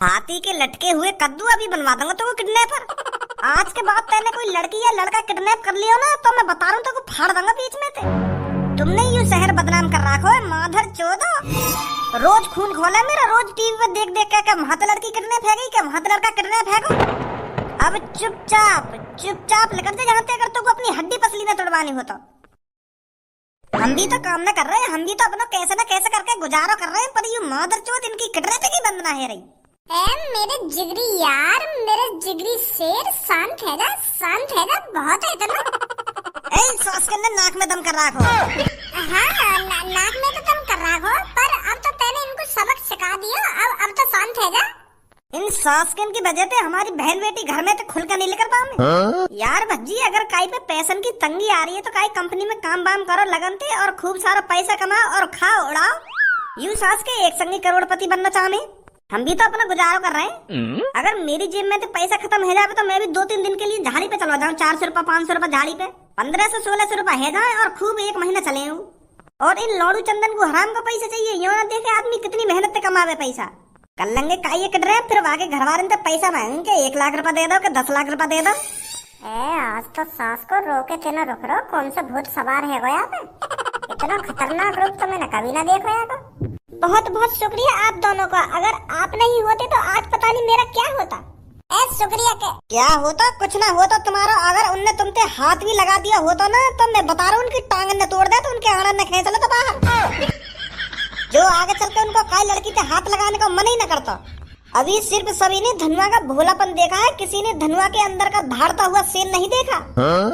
हाथी के लटके हुए कद्दू अभी बनवा दूंगा तो किडनैपर। आज के बाद तेने कोई लड़की या लड़का किडनैप कर लियो ना तो मैं बता रहा हूँ तो फाड़ दूंगा बीच में से। तुमने यूं शहर बदनाम कर रखो है माधर चोदो। रोज खून खोला मेरा, रोज टीवी पे देख देख के वहां तो लड़की किडनैप है गई, क्या वहां तो लड़का किडनैप है गो। अब चुपचाप चुपचाप लेकर जा जहाँ अगर तुमको अपनी हड्डी पसली न तोड़वानी हो तो। हम भी तो काम न कर रहे हैं, हम भी तो अपना कैसे न कैसे करके गुजारो कर रहे हैं, पर यूं माधर चोद इनकी किडनैपिंग ही बंद ना है रही। मेरे जिगरी यार, मेरे जिगरी शेर, शांत है जा बहुत है इतना। सांस के अंदर नाक में दम कर रखो। हाँ नाक में तो दम कर रखो, पर अब तो तैने इनको सबक सिखा दिया, अब तो शांत है जा। इन सांस के की वजह से हमारी बहन बेटी घर में तो खुल कर नहीं लेकर पाऊंगे। यार भज्जी अगर काई पे पैसन की तंगी आ रही है तो काई कंपनी में काम बाम करो लगनते और खूब सारा पैसा कमाओ और खाओ उड़ाओ। यूं सांस के एक संगी करोड़पति बनना चाहते, हम भी तो अपना गुजारो कर रहे हैं। अगर मेरी जेब में तो पैसा खत्म हो जाए तो मैं भी 2-3 दिन के लिए झाड़ी पे चला जाऊँ, 400 रुपए 500 रुपए झाड़ी पे, 1500-1600 रुपए है जाए और खूब 1 महीना चले हूँ। और इन लौड़ू चंदन को हराम का पैसा चाहिए, यो ना देखे आदमी कितनी मेहनत से कमावे पैसा। कर लेंगे काई कट रहे फिर आगे घर वाले तो पैसा मांगेंगे 1 लाख रुपए दे दो कि 10 लाख रुपए दे दो। आज तो सास को रोके थे ना रुक रहो, कौन सा भूत सवार है गया पे? इतना खतरनाक रूप तो मैंने कभी ना देखा है। बहुत बहुत शुक्रिया आप दोनों का, अगर आप नहीं होते तो आज पता नहीं मेरा क्या होता। शुक्रिया के क्या होता, कुछ ना होता तुम्हारा। अगर उनने तुमसे हाथ भी लगा दिया होता ना तो मैं बता रहा हूँ उनकी टांग न तोड़ दे तो उनके आनंद न खींच लो तो बाहर। जो आगे चल के उनको काई लड़की से हाथ लगाने का मन ही न करता। अभी सिर्फ सभी ने धनुआ का भोलापन देखा है, किसी ने धनुआ के अंदर का दहाड़ता हुआ शेर नहीं देखा।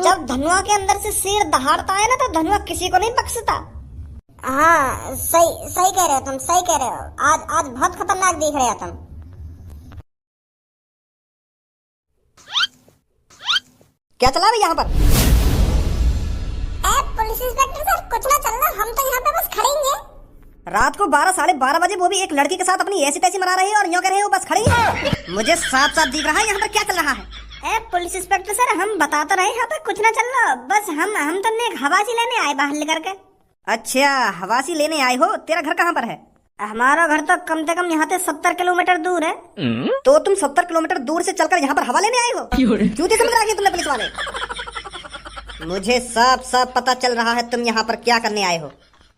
जब धनुआ के अंदर से शेर दहाड़ता है ना तो धनुआ किसी को नहीं बख्शता। हाँ सही कह रहे हो तुम, सही कह रहे हो। आज बहुत खतरनाक दिख रहे हो तुम। क्या चला रही यहाँ पर? पुलिस इंस्पेक्टर सर कुछ ना चल रहा, हम तो यहाँ पे बस खड़े ही हैं। रात को 12-12:30 बजे वो भी एक लड़की के साथ अपनी ऐसी तैसी मना रही है और यूं कह रहे हो बस खड़ी है। मुझे साफ साफ दिख रहा है यहाँ पर क्या चल रहा है। पुलिस इंस्पेक्टर सर हम बता तो रहे यहाँ पे कुछ ना चल रहा, बस हम तो एक हवासी लेने आए बाहर लेकर के। अच्छा हवासी लेने आए हो, तेरा घर कहाँ पर है? हमारा घर तो कम से कम यहाँ से 70 किलोमीटर दूर है। तो तुम 70 किलोमीटर दूर से चलकर यहाँ पर हवा लेने आए हो? क्यों समझ रहा है तुमने पुलिस वाले? मुझे साफ साफ पता चल रहा है तुम यहाँ पर क्या करने आए हो।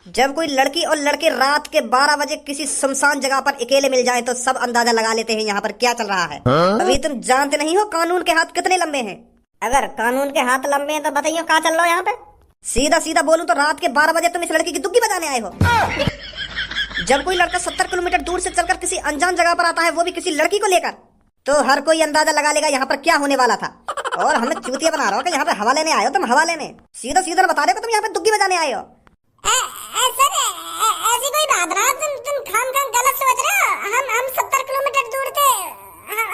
जब कोई लड़की और लड़के रात के 12 बजे किसी सुनसान जगह पर अकेले मिल जाएं तो सब अंदाजा लगा लेते हैं यहाँ पर क्या चल रहा है। अभी तुम जानते नहीं हो कानून के हाथ कितने लंबे हैं। अगर कानून के हाथ लंबे हैं तो बताइए क्या चल रहा है यहाँ पे। सीधा सीधा बोलूं तो रात के 12 बजे तुम इस लड़की की दुग्गी बजाने आए हो। जब कोई लड़का 70 किलोमीटर दूर से चलकर किसी अनजान जगह पर आता है वो भी किसी लड़की को लेकर, तो हर कोई अंदाजा लगा लेगा यहाँ पर क्या होने वाला था। और हमें चूतिया बना रहा हो कि यहाँ पे हवा लेने आए हो तुम, हवा लेने। सीधा सीधा बता रहे हो तुम यहाँ पे दुग्गी बजाने आए हो। सर ऐसी कोई बात ना, तुम खाम गलत सोच रहे हो। हम 70 किलोमीटर दूर थे,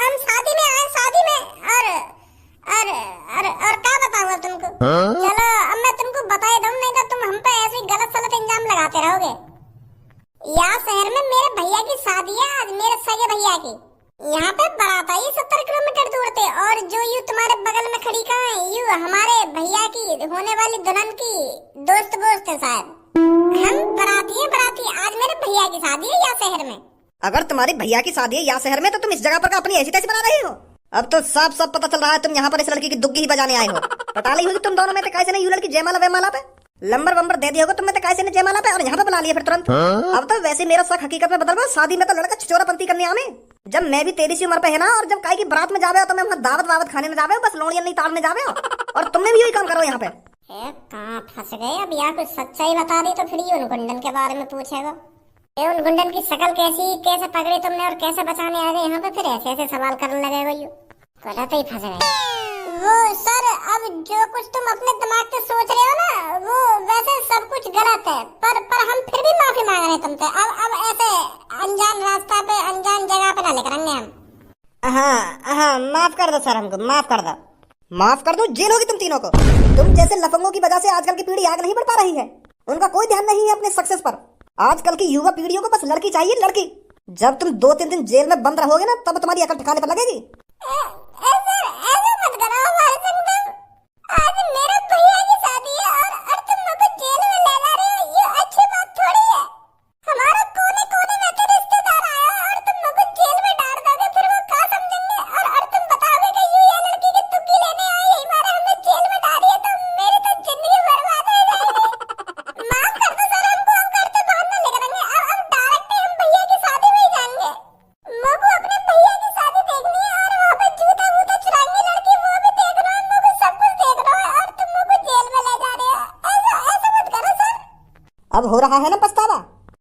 हम शादी में आए, शादी में और क्या बताऊंगा तुमको। चलो अब मैं तुमको बता ही दूं, नहीं तो तुम हम पे ऐसे गलत सलत इंजाम लगाते रहोगे। यहाँ शहर में मेरे भैया की शादी है आज, मेरे सगे भैया की। यहाँ पे बारात आई 70 किलोमीटर दूर थे, और जो यू तुम्हारे बगल में खड़ी कहाँ है, यू हमारे भैया की होने वाली दुल्हन की दोस्त गोस्त है शायद। हम बराती आज मेरे भैया की शादी है यहाँ शहर में। अगर तुम्हारी भैया की शादी है यहाँ शहर में तो तुम इस जगह पर अपनी ऐसी तैसी बना रही हो। अब तो साफ साफ पता चल रहा है तुम यहाँ पर इस लड़की की दुग्गी ही बजाने आए हो। पता नहीं होगी तुम दोनों में तो कैसे नहीं, यू लड़की जयमाला वयमाला पे लंबर वंबर दे दिया होगा तुम में तो कैसे ने जयमाला पे, और यहाँ पे बुला लिया फिर तुरंत। अब तो वैसे मेरा शक हकीकत में बदल गया, शादी में तो लड़का छिचोरापंती करने आवे। जब मैं भी तेरी सी उम्र पे है ना, और जब काई की बारात में जावे हो तो मैं वहाँ दावत वावत खाने में जावे हो, बस लोड़ियां नहीं ताड़ने जावे हो। और तुमने भी यही काम करो यहाँ पे। कहाँ फंस गए अब, यहाँ कुछ सच्चाई बता दी तो फिर ये उन गुंडन के बारे में पूछेगा। उन गुंडन की शक्ल कैसे पकड़ी तुमने और कैसे बचाने आ गए यहाँ पे, फिर ऐसे ऐसे सवाल करने लगे हो। तो ही फंस गए। वो सर अब जो कुछ तुम अपने दिमाग से सोच रहे हो ना, वो वैसे सब कुछ गलत है, पर हम फिर भी माफी मांग रहे हैं तुमसे। अब ऐसे अनजान रास्ता पे अनजान जगह पे ना लेकर आएंगे हम। हाँ माफ कर दो सर, हमको माफ कर दो, माफ कर दो। जेल होगी तुम तीनों को। तुम जैसे लफंगों की वजह से आजकल की पीढ़ी आगे नहीं बढ़ पा रही है। उनका कोई ध्यान नहीं है अपने सक्सेस पर। आजकल की युवा पीढ़ियों को बस लड़की चाहिए, लड़की। जब तुम 2-3 दिन जेल में बंद रहोगे ना तब तुम्हारी अकल ठिकाने पर लगेगी। आज मेरे भैया की शादी है और तुम मुझे जेल में ले जा रहे हो, ये अच्छी बात थोड़ी है। हमारा कोने कोने में के रिश्तेदार आया और तुम मुझे जेल में डाल दोगे, अब हो रहा है ना पछतावा?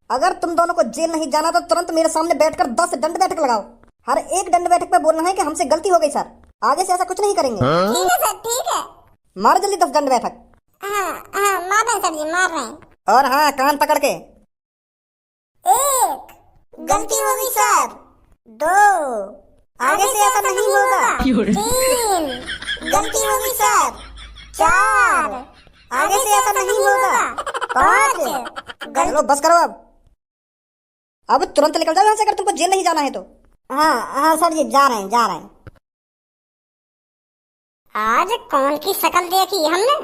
अगर तुम दोनों को जेल नहीं जाना तो तुरंत मेरे सामने बैठकर 10 दंड बैठक लगाओ। हर एक दंड बैठक पे बोलना है कि हमसे गलती हो गई सर, आगे से ऐसा कुछ नहीं करेंगे। ठीक है सर, ठीक है। मार जल्दी 10 दंड बैठक। हाँ मार रहे हैं सर जी, मार रहे हैं। और हाँ, कान पकड़ के। 1 गलती हो गई सर। 2 आगे से ऐसा नहीं होगा। 3 गलती हो गई सर। 4 आगे से ऐसा नहीं होगा। 5 चलो बस करो अब तुरंत निकल जाओ यहाँ से अगर तुमको जेल नहीं जाना है तो। हाँ सर जी, जा रहे हैं। आज कौन की शक्ल देखी हमने?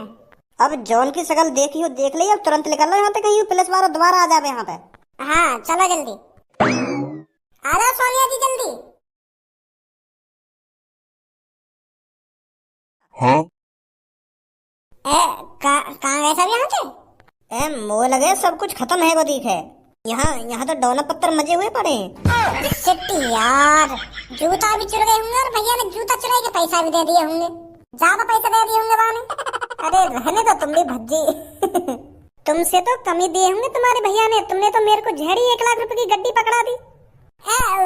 अब जॉन की शक्ल देखी हो देख ली, अब तुरंत निकल लो यहाँ पे, कहीं पुलिस वाला दोबारा आ जावे यहाँ पे। हाँ चलो जल्दी आ जाओ सोनिया जी, जल्दी। हाँ? कहाँ गए सब यहाँ से? मोह लगे सब कुछ खत्म है वो दिख है। यहाँ तो डोना पत्थर मजे हुए पड़े। शिट यार, जूता भी चुरा गए होंगे और भैया ने जूता चुराई के पैसा भी दे दिए होंगे, ज्यादा पैसा दे दिए होंगे बाने। अरे रहने दो तुम भी भज्जी। तुमसे तो कमी दिए होंगे तुम्हारे भैया ने, तुमने तो मेरे को झेड़ी 1 लाख रुपए की गड्डी पकड़ा दी।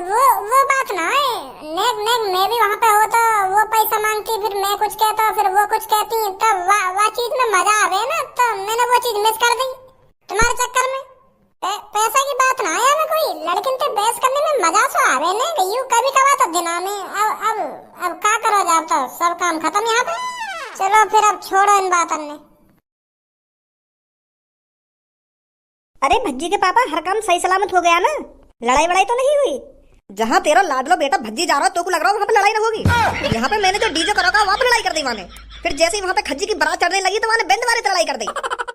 वो बात ना है। नेक मैं भी वहाँ पे हो तो वो पैसा मांगती, फिर मैं कुछ कहता, फिर वो कुछ कहती, तब वो चीज में मजा आवे ना, तो मैंने वो चीज मिस कर दी तुम्हारे चक्कर में। पैसा की बात ना है में कोई लड़किन पे बहस करने में मजा तो आवे ने, यू कभी कभार तो दिना में। अब क्या करो जाब, तो सब काम खत्म यहाँ पे। चलो फिर अब छोड़ो इन बातों ने। अरे भज्जी के पापा, हर काम सही सलामत हो गया ना? लड़ाई वड़ाई तो नहीं हुई? जहाँ तेरा लाडलो बेटा भज्जी जा रहा है तो को लग रहा है वहाँ पे लड़ाई न होगी। यहाँ पे मैंने जो डीजे करा वहाँ पे लड़ाई कर दी माने। फिर जैसे ही वहाँ पे खज्जी की बारात चढ़ने लगी तो वहाँ बैंड वाले लड़ाई कर दी।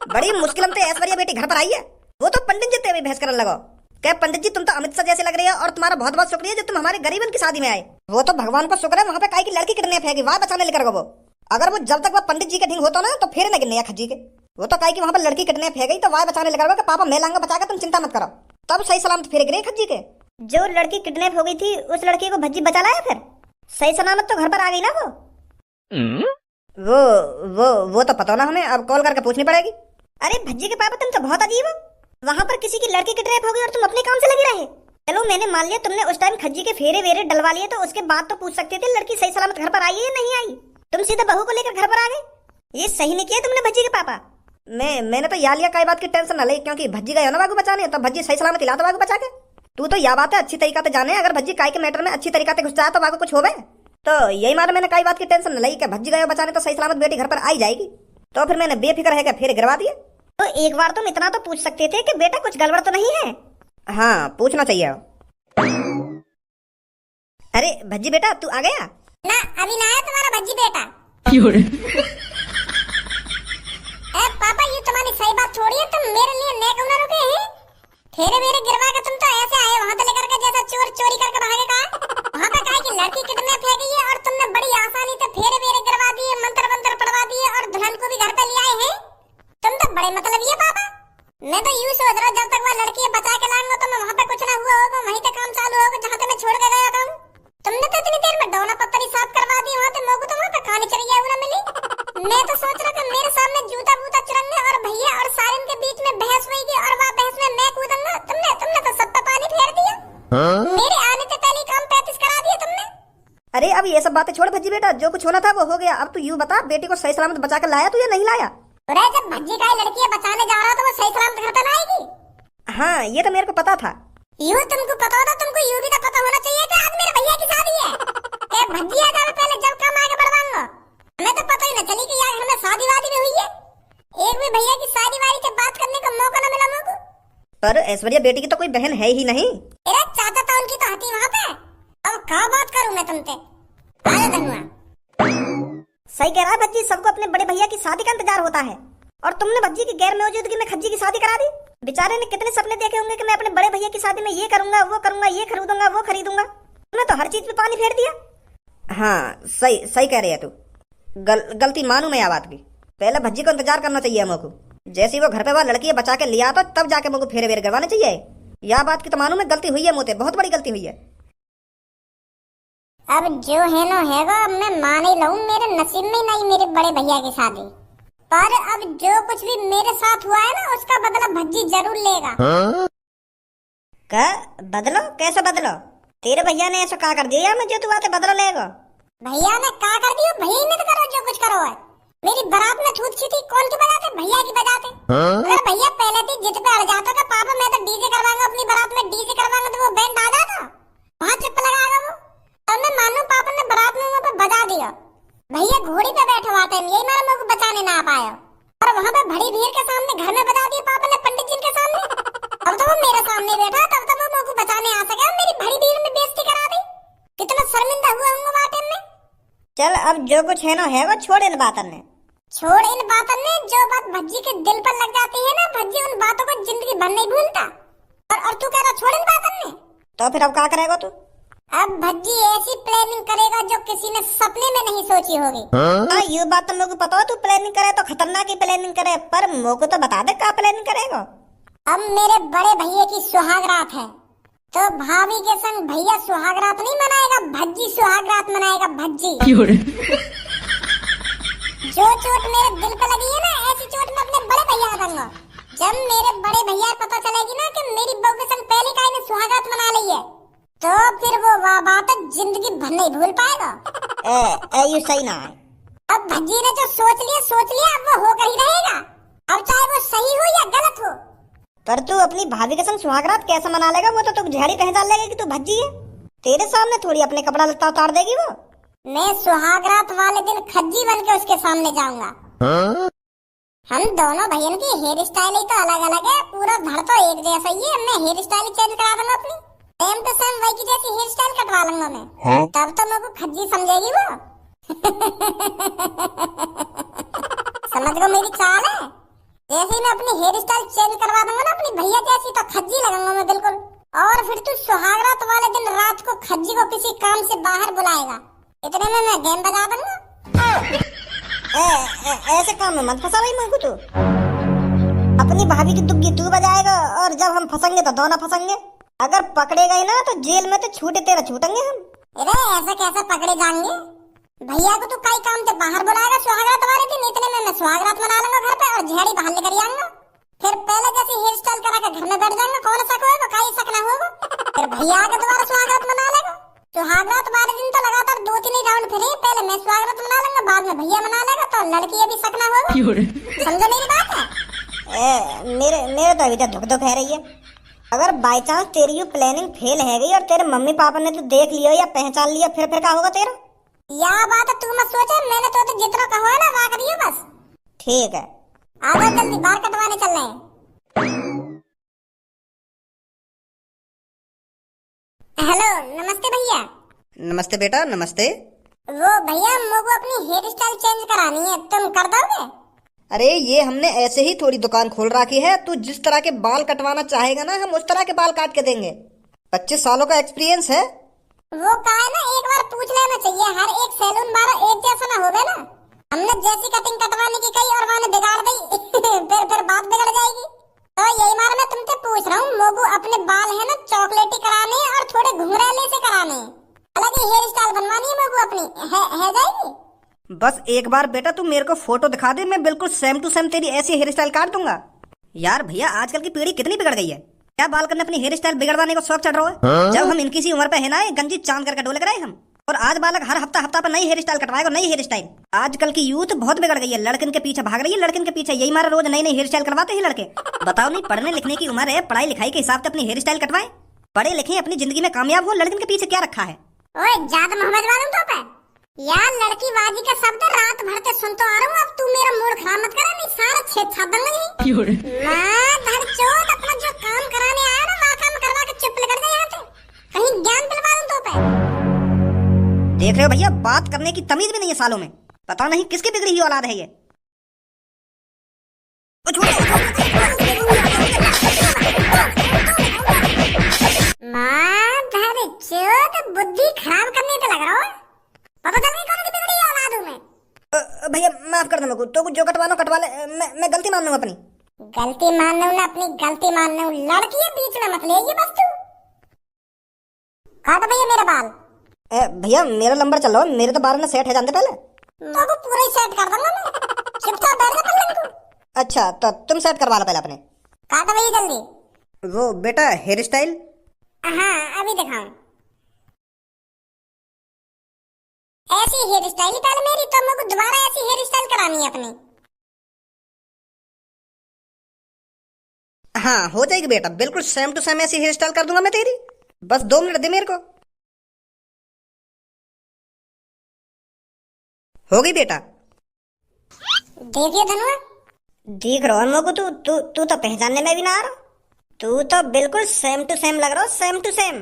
बड़ी मुश्किल से ऐश्वर्या बेटी घर पर आई है, वो तो पंडित जी तेरे बहस करने लगो। क्या पंडित जी, तुम तो अमित शाह जैसे लग रही है और तुम्हारा बहुत बहुत शुक्रिया जो तुम हमारे गरीबन की शादी में आए। वो तो भगवान को शुक्र है वहाँ पे काई की लड़की किडनैप है, वहाँ बचाने लेकर वो। अगर वो जब तक वो पंडित जी के ढींग होता ना तो फिर न गिरने खज्जी के। वो तो काई की वहाँ पे लड़की किडनैप है गई तो वहाँ बचाने लेकर पापा मैं लाऊंगा बचा के, तुम चिंता मत करो। तब सही सलामत फिर गिरे खज्जी के। जो लड़की किडनैप हो गई थी उस लड़की को भज्जी बचा लाया, फिर सही सलामत तो घर पर आ गई ना वो तो पता ना हमें, अब कॉल करके पूछनी पड़ेगी। अरे भज्जी के पापा, तुम तो बहुत अजीब हो। वहाँ पर किसी की लड़की किडनैप हो गई और तुम अपने काम से लगे रहे। चलो मैंने मान लिया तुमने उस टाइम खज्जी के फेरे वेरे डलवा लिए, तो उसके बाद तो पूछ सकते थे लड़की सही सलामत घर पर आई है या नहीं आई। तुम सीधा बहू को लेकर घर पर आ गए, ये सही नहीं किया तुमने भज्जी के पापा। मैंने तो या लिया कई बात की टेंशन न ले, क्योंकि भज्जी गए ना बागू बचाने, तो भज्जी सही सलामत हिला तो बागू बचा के। तू तो या बात है अच्छी तरीका से जाने, अगर भज्जी काय के मैटर में अच्छी तरीका से घुस जाए तो बागू कुछ होवे। तो यही मारे मैंने कई बात की टेंशन न ली कि भज्जी गए बचाने तो सही सलामत बेटी घर पर आई जाएगी। तो फिर मैंने बेफिक्र है कि फिर गिरवा दिए। तो एक बार तुम इतना तो पूछ सकते थे कि बेटा कुछ गड़बड़ तो नहीं है। हाँ पूछना चाहिए। अरे भज्जी बेटा तू आ गया ना? अभी ना आया तुम्हारा भज्जी बेटा। पापा ये तुम्हारी सही बात छोड़िए, तुम मेरे लिए नेक न रुके हैं। फेरे वेरे गिरवा के तुम तो ऐसे आए वहाँ पे लेकर के जैसा चोर चोरी करके भागे का। वहाँ पे कहा कि लड़की किडनैप है गई है और तुमने बड़ी आसानी से फेरे वेरे गिरवा दिए, मंत्र वंत्र पढ़वा दिए और दुल्हन को भी घर पे ले आए हैं। तुम तो बड़े मतलब ये पापा। मैं तो यूं सोच रहा जब तक वो लड़की बचा के लाऊंगा तो मैं वहाँ पे कुछ ना हुआ होगा, वहीं पे काम चालू होगा जहाँ पे मैं छोड़ के गया था। तुमने तो इतनी देर में डोना पत्थर ही साफ करवा दी, वहाँ पे मोगू तो वहाँ पे कहानी चढ़िया ना मिली। मैं तो सोच रहा था मेरे सामने जूता बूता चुरंगे और भैया और सारिन के बीच में बहस हुई और वहाँ बहस में मैं कूदूंगा। तुमने तो सब पे पानी फेर दिया। मेरे आने से पहले काम 35 करा दिया तुमने। अरे अब ये सब बातें छोड़ भज्जी बेटा, जो कुछ होना था वो हो गया। अब तू यूं बता, बेटी को सही सलामत बचा कर लाया तू या नहीं लाया? अरे जब भज्जी का लड़की बचाने जा रहा था वो सही सलामत घर पे आएगी। हाँ ये तो मेरे को पता था। यूं तुमको पता होता, तुमको यूं भी तो पता होना चाहिए कि आज मेरे भैया की शादी है। क्या भज्जी आ जावे पहले जब काम आगे बढ़वाऊंगा। हमें तो पता ही न चली कि यार घर में शादी वादी भी हुई है। एक भी भैया की शादी वादी से बात करने का मौका न मिला मुझको। पर ऐश्वर्या बेटी की तो कोई बहन है ही नहीं। अरे चाचा तो उनकी तो हती वहाँ पे। अब क्या बात करूँ मैं तुमसे? आजा धनुआ। सही कह रहा है भज्जी, सबको अपने बड़े भैया की शादी का इंतजार होता है और तुमने भज्जी की गैर मौजूदगी में खज्जी की शादी करा दी। बेचारे ने कितने सपने देखे होंगे कि मैं अपने बड़े भैया की शादी में ये करूंगा, वो करूंगा, ये खरीदूंगा, वो खरीदूंगा। तुमने तो हर चीज पे पानी फेर दिया। हाँ सही कह रही है तू। गलती मानू मैं बात की। पहले भज्जी को इंतजार करना चाहिए हमको। जैसे वो घर पे वह लड़की बचा के लिया तो तब जाके मुझको फेरे वेरे करवाने चाहिए। यह बात की तो मानू मैं गलती हुई है, मोते बहुत बड़ी गलती हुई है। अब जो है नो हैगा, अब मैं मान ही लूं, मेरे नसीब में नहीं मेरे बड़े भैया की शादी। पर अब जो कुछ भी मेरे साथ हुआ है ना उसका बदला भज्जी जरूर लेगा। क्या बदलो? कैसे बदलो? तेरे भैया ने ऐसा क्या कर दिया मुझे तू आते बदलो लेगा? भैया ने क्या कर दियो? भैया ने तो करो जो कुछ करो है। मेरी बारात में छूत छी थी, कौन की बजाते? भैया की बजाते। अगर भैया पहले थी जिद पे अड़ जाता था, पापा मैं तो डीजे करवाऊंगा अपनी बारात में, डीजे करवाऊंगा, तो वो बैंड आ जाता, वहां चुप लगाएगा वो। और मैं मानू पापा ने बारात में वहां पे बजा दिया, भैया घोड़ी पे बैठे हुआ थे, यही मारा मेरे को बचाने ना आ पाया, और वहां पे बड़ी भीड़ के सामने घर में बजा दिया पापा ने, पंडित जी के सामने। अब तो वो मेरे सामने बैठा, तब तो वो मेरे को बचाने आ सका, मेरी बड़ी भीड़ में बेइज्जती करा दी। कितना शर्मिंदा हुआ हूँ वहां टाइम में। चल अब जो कुछ है ना है वो छोड़ इन बातन ने। छोड़ इन बातों ने, जो बात भज्जी के दिल पर लग जाती है ना, भज्जी उन बातों को जिंदगी भर नहीं भूलता। और तू कह रहा छोड़ इन बातों ने, तो फिर अब क्या करेगा तू? अब भज्जी ऐसी प्लानिंग करेगा जो किसी ने सपने में नहीं सोची होगी। हाँ ये बात तो मेरे को पता हो, तू प्लानिंग करे तो खतरनाक ही प्लानिंग करे, पर मेरे को तो बता दे क्या प्लानिंग करेगा। अब मेरे बड़े भैया की सुहागरात है, तो भाभी के संग भैया सुहागरात नहीं मनाएगा, भज्जी सुहागरात मनाएगा, भज्जी। जो चोट मेरे दिल पे लगी है ना, ऐसी चोट मैं अपने बड़े भैया को दूंगा। जब मेरे बड़े भैया को पता चलेगी ना कि मेरी बहू के संग पहली काई ने सुहागरात मना ली है, तो फिर वो बात जिंदगी भर नहीं भूल पाएगा। ये सही ना है। अब भज्जी ने जो सोच लिया अब वो होकर ही रहेगा, अब चाहे वो सही हो या गलत हो। पर तू अपनी भाभी के संग सुहागरात कैसे मना लेगा? वो तो तू झाड़ी पहचान लेगा कि तू भज्जी है। तेरे सामने थोड़ी अपने कपड़ा लत्ता उतार देगी वो। मैं सुहागरात वाले दिन खज्जी बन के उसके सामने जाऊंगा। हम दोनों भैया की हेयर स्टाइल ही तो अलग अलग है, पूरा धड़ तो एक जैसा ही है। मैं हेयर स्टाइल चेंज करा दूंगा अपनी, सेम टू सेम वही की जैसी हेयर स्टाइल कटवा लूंगा मैं। तब तो मेरे को खज्जी समझेगी वो। समझ गो मेरी चाल है। जैसे ही मैं अपनी हेयर स्टाइल चेंज करवा दूंगा ना अपनी भैया जैसी, तो खज्जी लगाऊंगा मैं बिल्कुल। और फिर तू सुहागरात वाले दिन रात को खज्जी को किसी काम से बाहर बुलाएगा, इतने में मैं गेम बजा दूंगा। ऐसे काम में मत फंसा भाई मेरे को तू। अपनी भाभी की दुग्गी तू बजाएगा और जब हम फंसेंगे तो दोनों फंसेंगे। अगर पकड़े गए ना तो जेल में तो छूटे तेरा छूटेंगे हम। अरे ऐसे कैसे पकड़े जाएंगे? भैया को तू कई काम से बाहर बुलाएगा सुहागरात वाले दिन, इतने में मैं सुहागरात मना लूंगा घर पे और झाड़ी बाहर लेकर आऊंगा। फिर पहले जैसे हेयर स्टाइल करा के घर में बैठ जाएंगे, कौन सा होगा, कहीं शक ना होगा। फिर भैया के दोबारा सुहागरात मना लेगा। सुहागरात वाले दिन तो लगातार 2-3 राउंड फिरे, पहले मैं सुहागरात मना लूंगा, बाद में भैया मना लेगा, तो लड़की अभी शक ना होगा। समझो मेरी बात है? मेरे तो अभी तक धुक धुक है रही है। अगर बाई चांस तेरी ये प्लानिंग फेल है गई और तेरे मम्मी पापा ने तो देख लिया या पहचान लिया, फिर क्या होगा तेरा? या बात तू मत सोचे, मैंने तो जितना कहा है ना वहाँ करियो बस। ठीक है, आ जाओ जल्दी, बाल कटवाने चल रहे हैं। हेलो नमस्ते भैया। नमस्ते बेटा, नमस्ते। वो भैया मुझको अपनी हेयर स्टाइल चेंज करानी है, तुम कर दोगे? अरे ये हमने ऐसे ही थोड़ी दुकान खोल रखी है, तू जिस तरह के बाल कटवाना चाहेगा ना हम उस तरह के बाल काट के देंगे। 25 सालों का एक्सपीरियंस है। वो का है ना, एक बार पूछ लेना चाहिए, हर एक सैलून बार एक जैसा ना होवे ना। हमने जैसी कटिंग कटवाने की कही और मैंने बिगाड़ दी फिर बात बिगड़ जाएगी। तो यही मार मैं तुमसे पूछ रहा हूँ, मोगू अपने बाल है ना चॉकलेटी कराने और थोड़े घुंघराले से कराने, अलग ही हेयर स्टाइल बनवानी है मोगू अपनी, है जाएगी? बस एक बार बेटा तू मेरे को फोटो दिखा दे, मैं बिल्कुल सेम टू सेम तेरी ऐसी हेयर स्टाइल काट दूंगा। यार भैया आजकल की पीढ़ी कितनी बिगड़ गई है, क्या बाल करने अपनी हेयर स्टाइल बिगड़वाने को शौक चढ़ रहा है। जब हम इनकी सी उम्र पे है ना गंजी चांद करके डोले कराए हम, और आज बालक हर हफ्ता पर नई हेयर स्टाइल कटवाएगा, नई हेयर स्टाइल। आजकल की यूथ बहुत बिगड़ गई है, लड़किन के पीछे भाग रही है, लड़किन के पीछे यही मारा रोज नई हेयर स्टाइल करवाते हैं लड़के। बताओ नहीं, पढ़ने लिखने की उम्र है, पढ़ाई लिखाई के हिसाब से अपनी हेयर स्टाइल कटवाए, पढ़े लिखे अपनी जिंदगी में कामयाब हो, लड़किन के पीछे क्या रखा है? ओए ज्यादा मोहम्मद वालूं तो पे यार, लड़की बाजी का शब्द रात भर से सुन तो आ रहा हूँ, अब तू मेरा मूड खराब मत करा, नहीं सारा छेद छाप दूंगा। मैं धड़चोट अपना जो काम कराने आया ना वहाँ काम करवा के चुप लग गया, यहाँ से कहीं ज्ञान दिलवा दूं तो पे। देख रहे हो भैया, बात करने की तमीज भी नहीं है सालों में, पता नहीं किसकी बिगड़ी हुई औलाद है ये। माँ धड़चोट बुद्धि खराब करने पे लग रहा हो, पता चल गई कौन सी बिगड़ी औलाद हूँ मैं। भैया माफ कर दे मेरे को, तो जो कटवाना कटवा ले, मैं गलती मान लूंगा अपनी। गलती मान लूं ना, अपनी गलती मान लूं, लड़की है बीच में मत ले ये बस तू। काट भैया मेरे बाल। भैया मेरा नंबर चल रहा है, मेरे तो बाल में सेट है जानते पहले। तो पूरा ही सेट कर दूंगा मैं, चुपचाप बैठ जा। अच्छा तो तुम सेट करवा लो पहले अपने। काटो भैया जल्दी। वो बेटा हेयर स्टाइल। हाँ अभी दिखाऊं। ऐसी हेयर स्टाइल ही पहले मेरी, तो मेरे को दोबारा ऐसी हेयर स्टाइल करानी है अपनी। हाँ हो जाएगी बेटा, बिल्कुल सेम टू सेम ऐसी हेयर स्टाइल कर दूंगा मैं तेरी। बस 2 मिनट दे मेरे को। हो गई बेटा। देखिए धनुआ। दिख रहा है मेरे को, तू तू तू तो पहचानने में भी ना आ रहा। तू तो बिल्कुल सेम टू सेम लग रहा हो, सेम टू सेम।